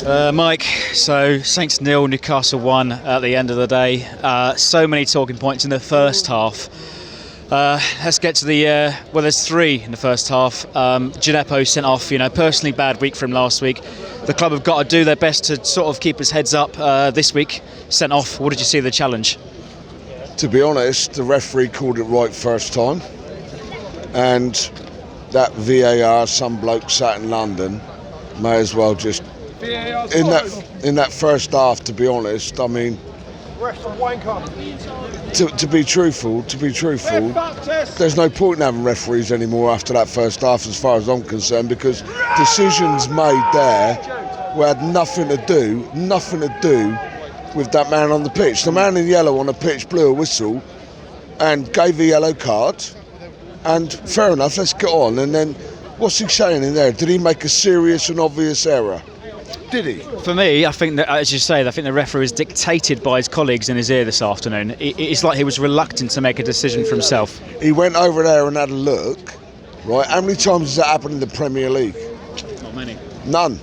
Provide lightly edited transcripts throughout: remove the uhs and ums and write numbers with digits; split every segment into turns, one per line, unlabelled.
Mike, so Saints 0, Newcastle 1 at the end of the day. So many talking points in the first half. Let's get to the, well, there's 3 in the first half. Djenepo sent off, personally bad week for him last week. The club have got to do their best to sort of keep his heads up this week. Sent off. What did you see of the challenge?
To be honest, the referee called it right first time. And that VAR, some bloke sat in London, may as well just... In that first half, to be honest, I mean, to be truthful, there's no point in having referees anymore after that first half, as far as I'm concerned, because decisions made there had nothing to do with that man on the pitch. The man in yellow on the pitch blew a whistle and gave a yellow card, and fair enough, let's get on. And then, what's he saying in there? Did he make a serious and obvious error? Did he?
For me, I think that, as you say, I think the referee was dictated by his colleagues in his ear this afternoon. It's like he was reluctant to make a decision for himself.
He went over there and had a look, right? How many times has that happened in the Premier League?
Not many.
None.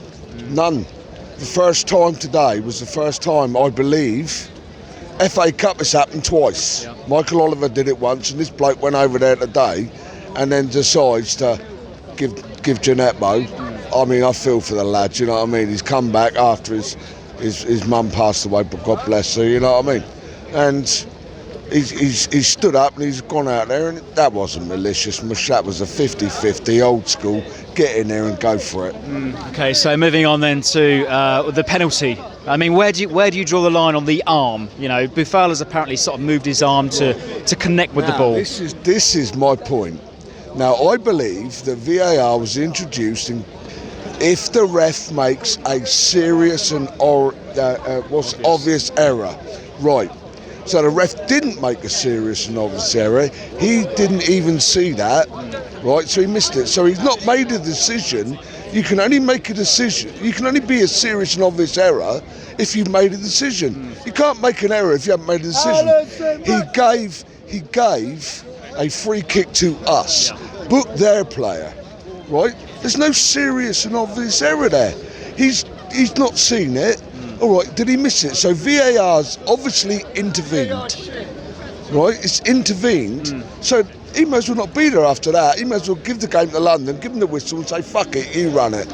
The first time today was the first time, I believe, FA Cup has happened twice. Yeah. Michael Oliver did it once, and this bloke went over there today and then decides to give Djenepo. I mean, I feel for the lad, you know what I mean? He's come back after his mum passed away, but God bless her, you know what I mean? And he's stood up and he's gone out there, and that wasn't malicious. That was a 50-50, old school, get in there and go for it.
Okay, so moving on then to the penalty. I mean, where do you draw the line on the arm? Bufala's apparently sort of moved his arm to connect with the ball.
This is my point. Now, I believe that VAR was introduced if the ref makes a serious and obvious error. Right. So the ref didn't make a serious and obvious error. He didn't even see that. Right. So he missed it. So he's not made a decision. You can only make a decision. You can only be a serious and obvious error if you've made a decision. You can't make an error if you haven't made a decision. He gave a free kick to us. Book their player. Right? There's no serious and obvious error there. He's not seen it. All right, did he miss it? So VAR's obviously intervened. Right? It's intervened. So he may as well not be there after that. He may as well give the game to London, give him the whistle and say, fuck it, you run it.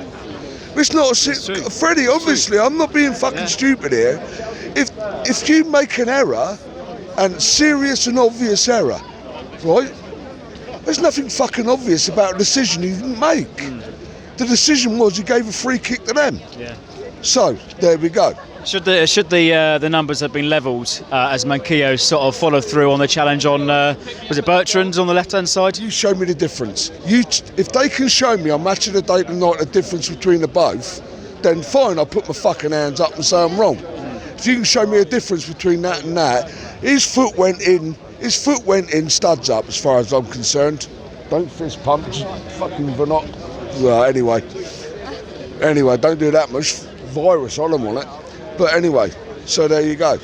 It's not Freddie, obviously, I'm not being fucking stupid here. If you make an error, and serious and obvious error, right? There's nothing fucking obvious about a decision he didn't make. The decision was he gave a free kick to them. Yeah. So there we go.
Should the numbers have been levelled as Manquillo sort of followed through on the challenge on was it Bertrand's on the left hand side?
You show me the difference. If they can show me on Match of the Day tonight the difference between the both, then fine. I'll put my fucking hands up and say I'm wrong. If you can show me a difference between that and that, his foot went in studs up, as far as I'm concerned. Don't fist punch, fucking Vanok. Well, anyway, don't do that much. Virus on them on it. But anyway, so there you go.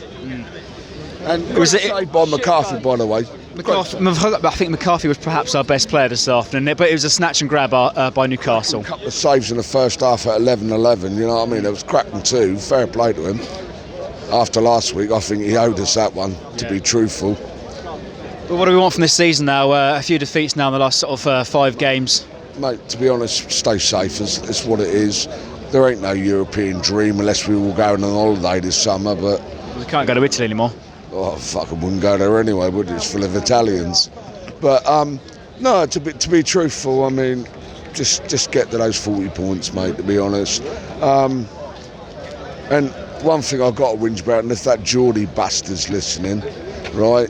And was it saved by McCarthy, by the way?
I think McCarthy was perhaps our best player this afternoon, but it was a snatch and grab by Newcastle.
A couple of saves in the first half at 11-11, you know what I mean? It was cracking too. Fair play to him. After last week, I think he owed us that one, to be truthful.
But what do we want from this season now? A few defeats now in the last sort of 5 games.
Mate, to be honest, stay safe. It's what it is. There ain't no European dream unless we all go on holiday this summer, but...
We can't go to Italy anymore.
Oh, fuck, I wouldn't go there anyway, would it? It's full of Italians. But, no, to be truthful, I mean, just get to those 40 points, mate, to be honest. And one thing I've got to whinge about, and if that Geordie bastard's listening, right,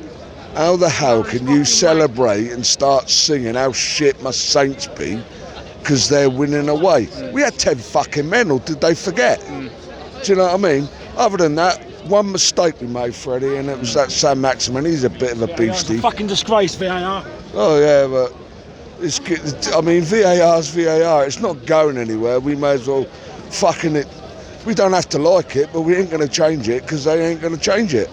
how the hell can you celebrate and start singing how shit must Saints be because they're winning away? We had 10 fucking men, or did they forget? Do you know what I mean? Other than that, one mistake we made, Freddie, and it was that Sam Maximin. He's a bit of a beastie.
It's a fucking disgrace, VAR.
Oh yeah, but VAR's VAR. It's not going anywhere. We may as well fucking it. We don't have to like it, but we ain't going to change it because they ain't going to change it.